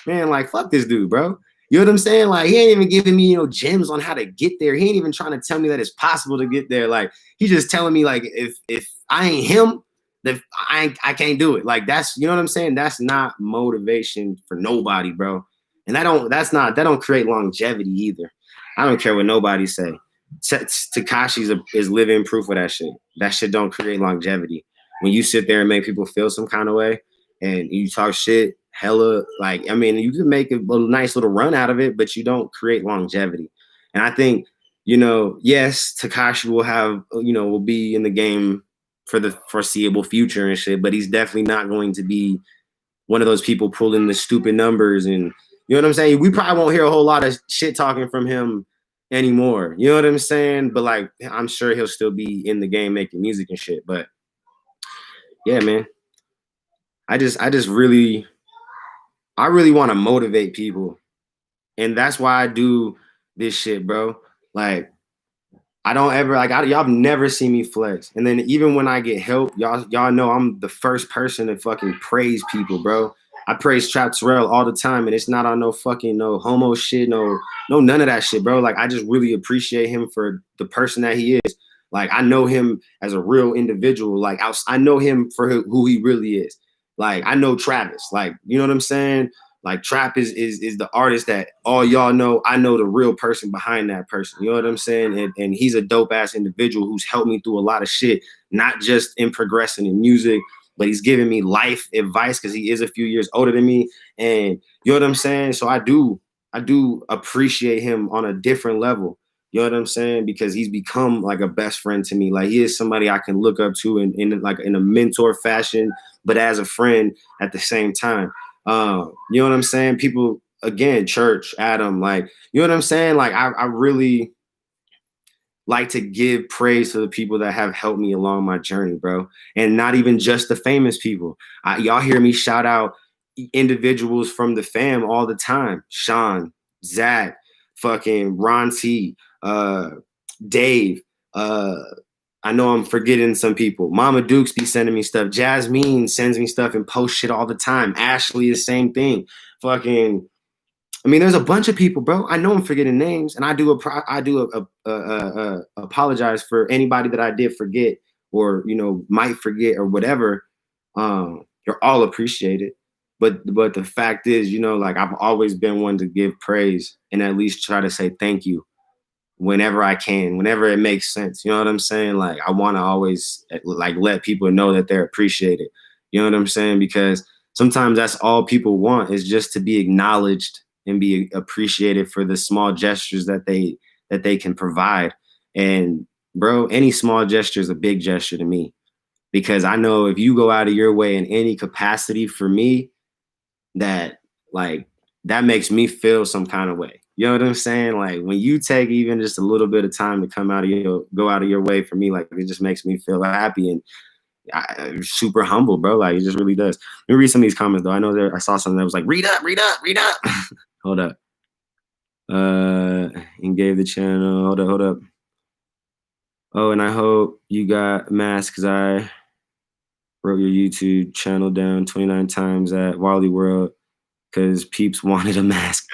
man, like, fuck this dude, bro. You know what I'm saying? Like, he ain't even giving me, you know, gems on how to get there. He ain't even trying to tell me that it's possible to get there. Like, he's just telling me, like, if I ain't him, that I can't do it. Like that's, you know what I'm saying? That's not motivation for nobody, bro. And that don't create longevity either. I don't care what nobody say. Tekashi is living proof of that shit. That shit don't create longevity. When you sit there and make people feel some kind of way and you talk shit, hella, like, I mean, you can make a nice little run out of it, but you don't create longevity. And I think, yes, Tekashi will have, will be in the game for the foreseeable future and shit, but he's definitely not going to be one of those people pulling the stupid numbers. And you know what I'm saying? We probably won't hear a whole lot of shit talking from him anymore. You know what I'm saying? But like, I'm sure he'll still be in the game making music and shit. But yeah, man, I really want to motivate people. And that's why I do this shit, bro. Like, I don't ever y'all never see me flex. And then even when I get help, y'all know I'm the first person to fucking praise people, bro. I praise Trap Terrell all the time, and it's not on no fucking no homo shit, no none of that shit, bro. Like, I just really appreciate him for the person that he is. Like, I know him as a real individual. Like, I know him for who he really is. Like, I know Travis. Like, you know what I'm saying? Like, Trap is the artist that all y'all know. I know the real person behind that person. You know what I'm saying? And he's a dope ass individual who's helped me through a lot of shit, not just in progressing in music, but he's giving me life advice because he is a few years older than me. And you know what I'm saying? So I do appreciate him on a different level. You know what I'm saying? Because he's become like a best friend to me. Like, he is somebody I can look up to in a mentor fashion, but as a friend at the same time. You know what I'm saying? People, again, Church, Adam, like, you know what I'm saying? Like, I really like to give praise to the people that have helped me along my journey, bro. And not even just the famous people. Y'all hear me shout out individuals from the fam all the time. Sean, Zach, fucking Ron T, Dave, I know I'm forgetting some people. Mama Dukes be sending me stuff. Jasmine sends me stuff and posts shit all the time. Ashley, the same thing. Fucking, I mean, there's a bunch of people, bro. I know I'm forgetting names, and I do apologize for anybody that I did forget or might forget or whatever. You're all appreciated, but the fact is, like, I've always been one to give praise and at least try to say thank you whenever I can, whenever it makes sense. You know what I'm saying? Like, I want to always like let people know that they're appreciated. You know what I'm saying? Because sometimes that's all people want, is just to be acknowledged and be appreciated for the small gestures that they can provide. And bro, any small gesture is a big gesture to me, because I know if you go out of your way in any capacity for me, that makes me feel some kind of way. You know what I'm saying? Like, when you take even just a little bit of time to go out of your way for me, like, it just makes me feel happy and I'm super humble, bro. Like, it just really does. Let me read some of these comments though. I know I saw something that was like, read up. Hold up. And gave the channel. Hold up. Oh, and I hope you got masks, because I wrote your YouTube channel down 29 times at Wally World because peeps wanted a mask.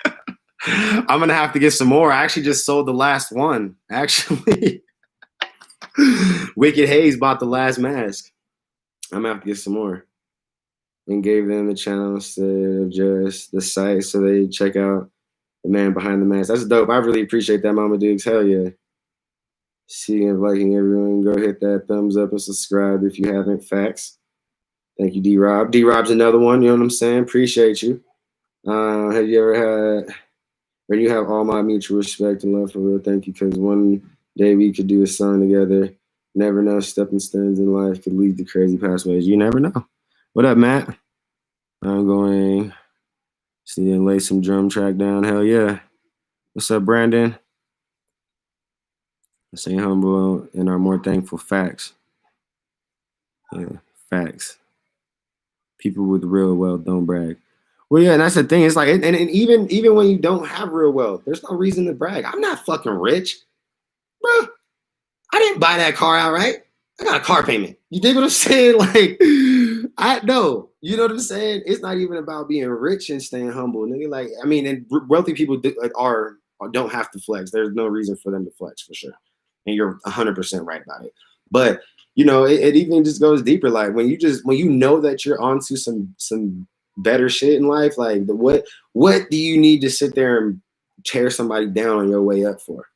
I'm gonna have to get some more. I actually just sold the last one. Actually, Wicked Hayes bought the last mask. I'm gonna have to get some more. And gave them the channel instead of just the site, so they check out the man behind the mask. That's dope. I really appreciate that, Mama Dukes. Hell yeah. See and liking everyone. Go hit that thumbs up and subscribe if you haven't. Facts. Thank you, D-Rob. D-Rob's another one. You know what I'm saying? Appreciate you. Have you ever had, when you have all my mutual respect and love for real? Thank you, because one day we could do a song together. Never know, stepping stones in life could lead to crazy pathways. You never know. What up, Matt? I'm going to see and lay some drum track down. Hell yeah. What's up, Brandon? Stay humble and are more thankful. Facts. Yeah, facts. People with real wealth don't brag. Well, yeah, and that's the thing. It's like, and even when you don't have real wealth, there's no reason to brag. I'm not fucking rich, bro. I didn't buy that car outright. I got a car payment. You dig what I'm saying? Like, I know. You know what I'm saying? It's not even about being rich and staying humble, nigga. Like, I mean, and wealthy people don't have to flex. There's no reason for them to flex, for sure. And you're 100% right about it. But it even just goes deeper. Like, when you know that you're onto some better shit in life, like, what do you need to sit there and tear somebody down on your way up for?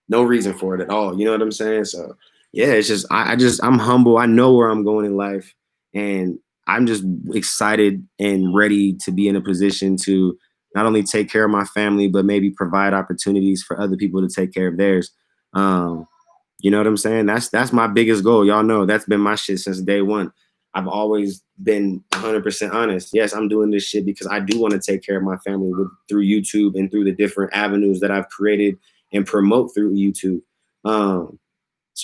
No reason for it at all. You know what I'm saying? So yeah, it's just I'm humble. I know where I'm going in life, and I'm just excited and ready to be in a position to not only take care of my family, but maybe provide opportunities for other people to take care of theirs. You know what I'm saying? That's my biggest goal. Y'all know that's been my shit since day one. I've always been 100% honest. Yes, I'm doing this shit because I do want to take care of my family through YouTube and through the different avenues that I've created and promote through YouTube. So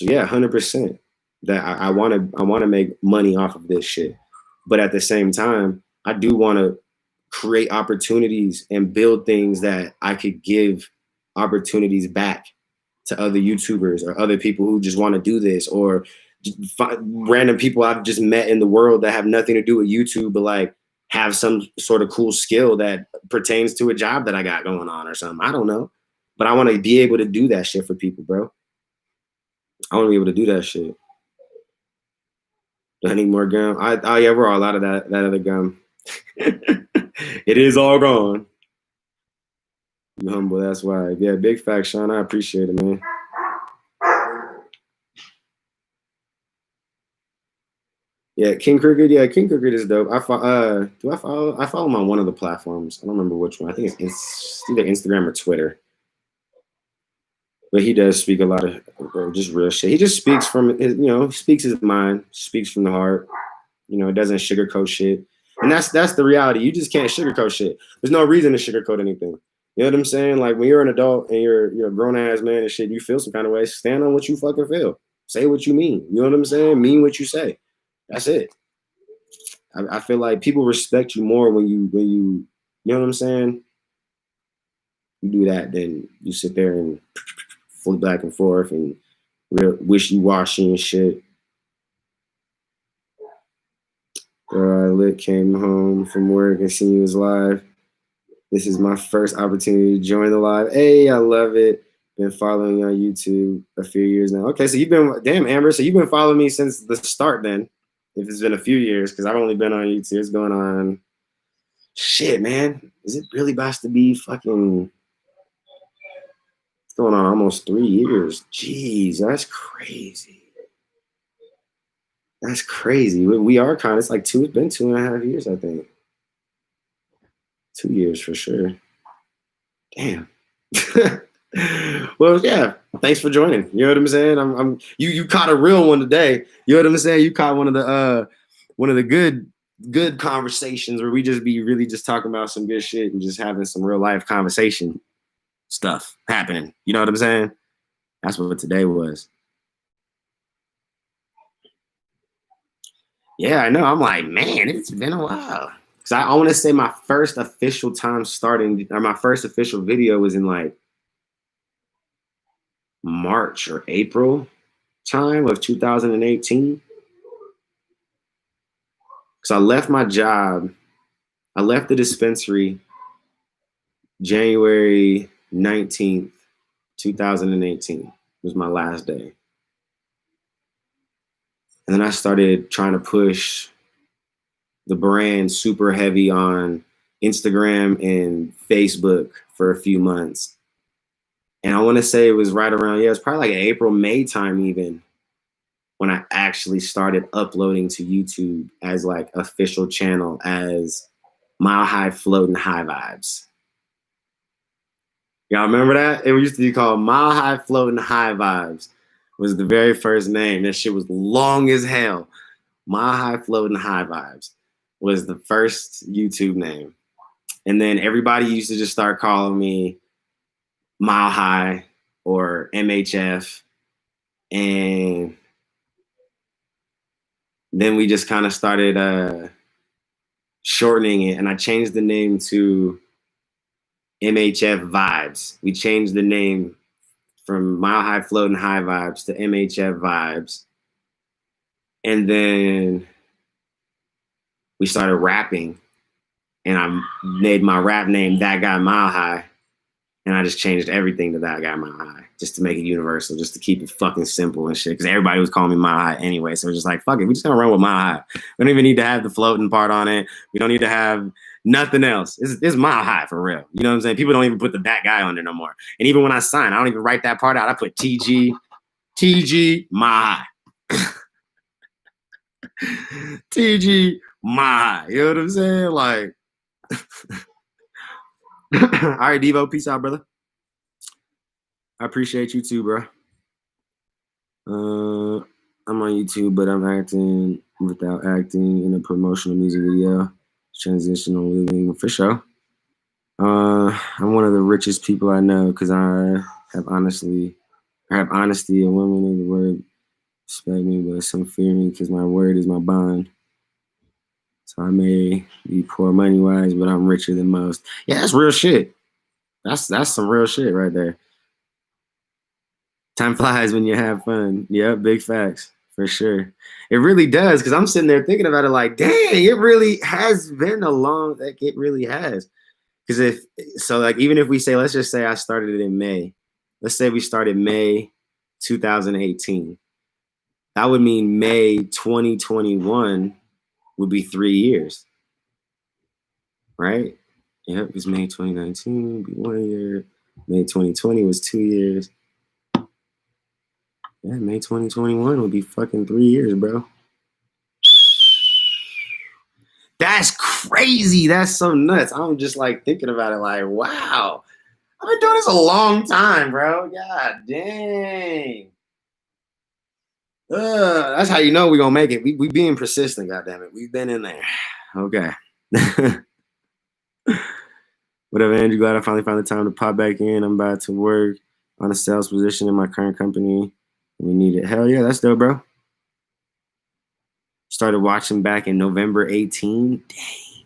yeah, 100% that I want to make money off of this shit. But at the same time, I do want to create opportunities and build things that I could give opportunities back to other YouTubers or other people who just want to do this, or random people I've just met in the world that have nothing to do with YouTube, but like have some sort of cool skill that pertains to a job that I got going on or something. I don't know, but I want to be able to do that shit for people, bro. I want to be able to do that shit. Do I need more gum? Oh yeah, we're all out of that other gum. It is all gone. You humble, that's why. Yeah, big fact, Sean. I appreciate it, man. Yeah, King Cricket. Yeah, King Cricket is dope. I follow him on one of the platforms. I don't remember which one. I think it's either Instagram or Twitter. But he does speak a lot of just real shit. He just speaks from his, speaks his mind, speaks from the heart. It doesn't sugarcoat shit. And that's the reality. You just can't sugarcoat shit. There's no reason to sugarcoat anything. You know what I'm saying? Like when you're an adult and you're a grown ass man and shit, you feel some kind of way. Stand on what you fucking feel. Say what you mean. You know what I'm saying? Mean what you say. That's it. I feel like people respect you more when you know what I'm saying? You do that, then you sit there and flip back and forth and wishy-washy and shit. Lit came home from work and seen you was live. This is my first opportunity to join the live. Hey, I love it. Been following you on YouTube a few years now. Okay, so damn, Amber, so you've been following me since the start then. If it's been a few years, because I've only been on YouTube. It's going on. Shit, man. Is it really about to be fucking. It's going on almost 3 years. Jeez, that's crazy. That's crazy. We are kind of, it's like it's been 2.5 years, I think. 2 years for sure. Damn. Well, yeah. Thanks for joining. You know what I'm saying? You caught a real one today. You know what I'm saying? You caught one of the good conversations where we just be really just talking about some good shit and just having some real life conversation stuff happening. You know what I'm saying? That's what today was. Yeah, I know. I'm like, man, it's been a while. Because I want to say my first official time starting, or my first official video was in like March or April time of 2018. Because I left my job. I left the dispensary January 19th, 2018 was my last day. And then I started trying to push the brand super heavy on Instagram and Facebook for a few months. And I want to say it was right around, it's probably like April, May time even, when I actually started uploading to YouTube as like official channel as Mile High Floating High Vibes. Y'all remember that? It used to be called Mile High Floating High Vibes. Was the very first name. That shit was long as hell. Mile High Floating High Vibes was the first YouTube name. And then everybody used to just start calling me Mile High or MHF. And then we just kind of started shortening it. And I changed the name to MHF Vibes. We changed the name from Mile High Floating High Vibes to MHF Vibes. And then we started rapping, and I made my rap name That Guy Mile High, and I just changed everything to That Guy Mile High just to make it universal, just to keep it fucking simple and shit, because everybody was calling me Mile High anyway. So we're just like, fuck it, we just gonna run with Mile High. We don't even need to have the floating part on it. We don't need to have nothing else. It's Mile High for real. You know what I'm saying? People don't even put the That Guy on there no more. And even when I sign, I don't even write that part out. I put TG, Mile High. TG, Mile High. You know what I'm saying? Like, All right, Devo. Peace out, brother. I appreciate you too, bro. I'm on YouTube, but I'm acting without acting in a promotional music video. Transitional living for sure. I'm one of the richest people I know because I have honesty. And women of the word respect me, but some fear me because my word is my bond. So I may be poor money wise, but I'm richer than most. Yeah, that's real shit. That's some real shit right there. Time flies when you have fun. Yep, big facts for sure. It really does because I'm sitting there thinking about it like, dang, it really has been a long. Like it really has. Because if so, like even if we say, let's just say I started it in May. Let's say we started May 2018. That would mean May 2021 would be 3 years, right? Yep, because May 2019 would be 1 year. May 2020 was 2 years. Yeah, May 2021 would be fucking 3 years, bro. That's crazy. That's so nuts. I'm just like thinking about it like, wow. I've been doing this a long time, bro. God dang. That's how you know we're gonna make it. We being persistent, goddamn it. We've been in there. Okay. Whatever, Andrew. Glad I finally found the time to pop back in. I'm about to work on a sales position in my current company. We need it. Hell yeah, that's dope, bro. Started watching back in November 18. Dang.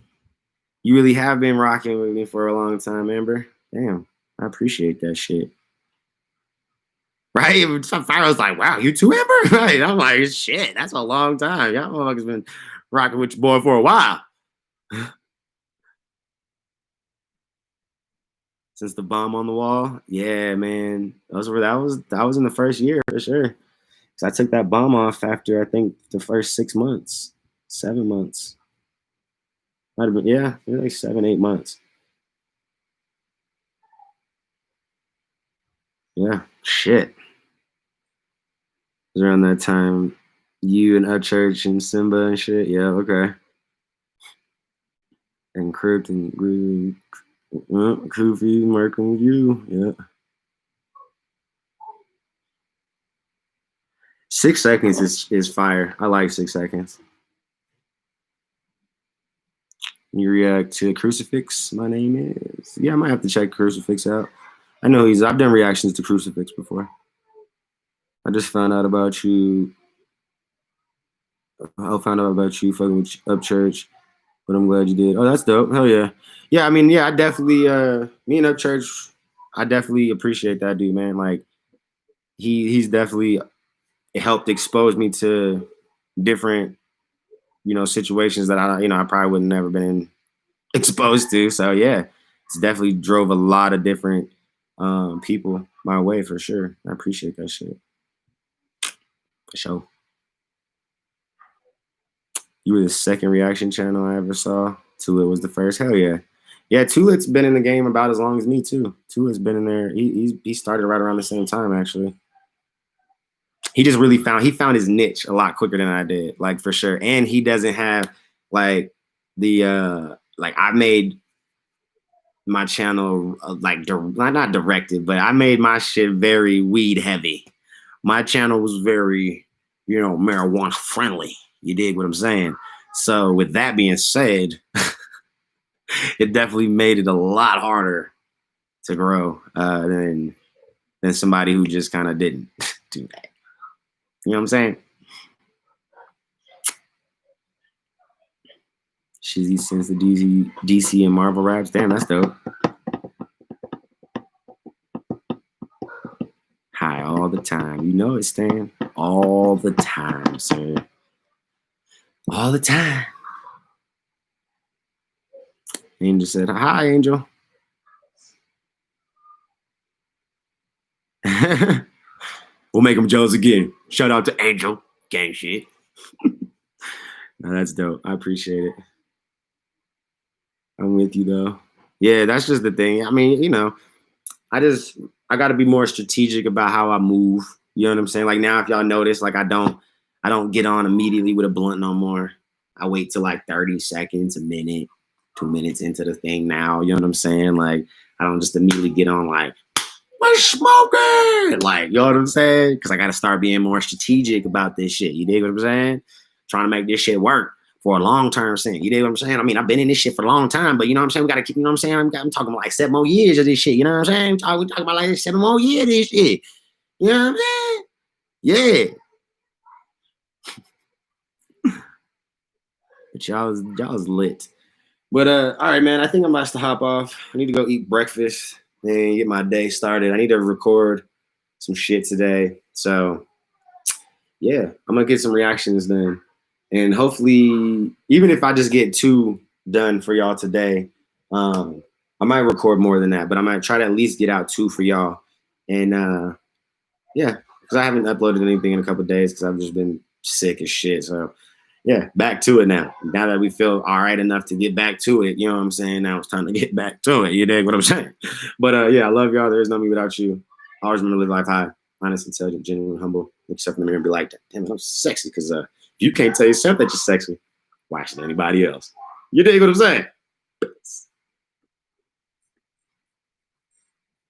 You really have been rocking with me for a long time, Amber. Damn. I appreciate that shit. Right? I was like, wow, you too, Amber? Right. I'm like, shit, that's a long time. Y'all motherfuckers been rocking with your boy for a while. Since the bomb on the wall. Yeah, man. That was in the first year for sure. So I took that bomb off after I think the first 6 months, 7 months. Might have been, yeah, maybe like 7, 8 months. Yeah, shit. It was around that time. You and Church and Simba and shit. Yeah, okay. And Crypt and Groove. Koofy, Markham, you. Yeah. 6 seconds is fire. I like 6 seconds. You react to Crucifix. My name is. Yeah, I might have to check Crucifix out. I know I've done reactions to Crucifix before. I just found out about you. I found out about you fucking with Upchurch, but I'm glad you did. Oh, that's dope. Hell yeah. Yeah, I mean, yeah, I definitely me and Upchurch, I definitely appreciate that dude, man. Like he's definitely helped expose me to different, situations that I probably would have never been exposed to. So yeah, it's definitely drove a lot of different people my way for sure. I appreciate that shit. For sure. You were the second reaction channel I ever saw. Tulit was the first. Hell yeah. Yeah, Tulit's been in the game about as long as me too. Tulit's been in there. He started right around the same time actually. He just really found his niche a lot quicker than I did, like for sure. And he doesn't have like the like I made my channel like not directed, but I made my shit very weed heavy. My channel was very, marijuana friendly. You dig what I'm saying? So with that being said, it definitely made it a lot harder to grow than somebody who just kind of didn't do that. You know what I'm saying? Shizzy sends the DC and Marvel raps. Damn, that's dope. High all the time. You know it, Stan. All the time, sir. All the time. Angel said, hi, Angel. We'll make them Joes again. Shout out to Angel. Gang shit. No, that's dope. I appreciate it. I'm with you, though. Yeah, that's just the thing. I mean, I got to be more strategic about how I move. You know what I'm saying? Like now, if y'all notice, like I don't get on immediately with a blunt no more. I wait till like 30 seconds, a minute. 2 minutes into the thing now. You know what I'm saying? Like, I don't just immediately get on like, we're smoking. Like, you know what I'm saying? Because I got to start being more strategic about this shit. You dig what I'm saying? Trying to make this shit work for a long-term thing. You dig what I'm saying? I mean, I've been in this shit for a long time, but you know what I'm saying? We got to keep, you know what I'm saying? I'm talking about like 7 more years of this shit. You know what I'm saying? We talking about like 7 more years of this shit. You know what I'm saying? Yeah. But y'all's lit. But all right, man. I think I'm about to hop off. I need to go eat breakfast and get my day started. I need to record some shit today. So yeah, I'm gonna get some reactions then. And hopefully, even if I just get 2 done for y'all today, I might record more than that, but I might try to at least get out 2 for y'all. And yeah, because I haven't uploaded anything in a couple of days because I've just been sick as shit. So yeah, back to it now. Now that we feel all right enough to get back to it, you know what I'm saying? Now it's time to get back to it. You dig what I'm saying? But yeah, I love y'all. There is no me without you. Always remember to live life high, honest, intelligent, genuine, humble. Look yourself in the mirror and be like, damn it, I'm sexy. Because if you can't tell yourself that you're sexy, why should anybody else? You dig what I'm saying?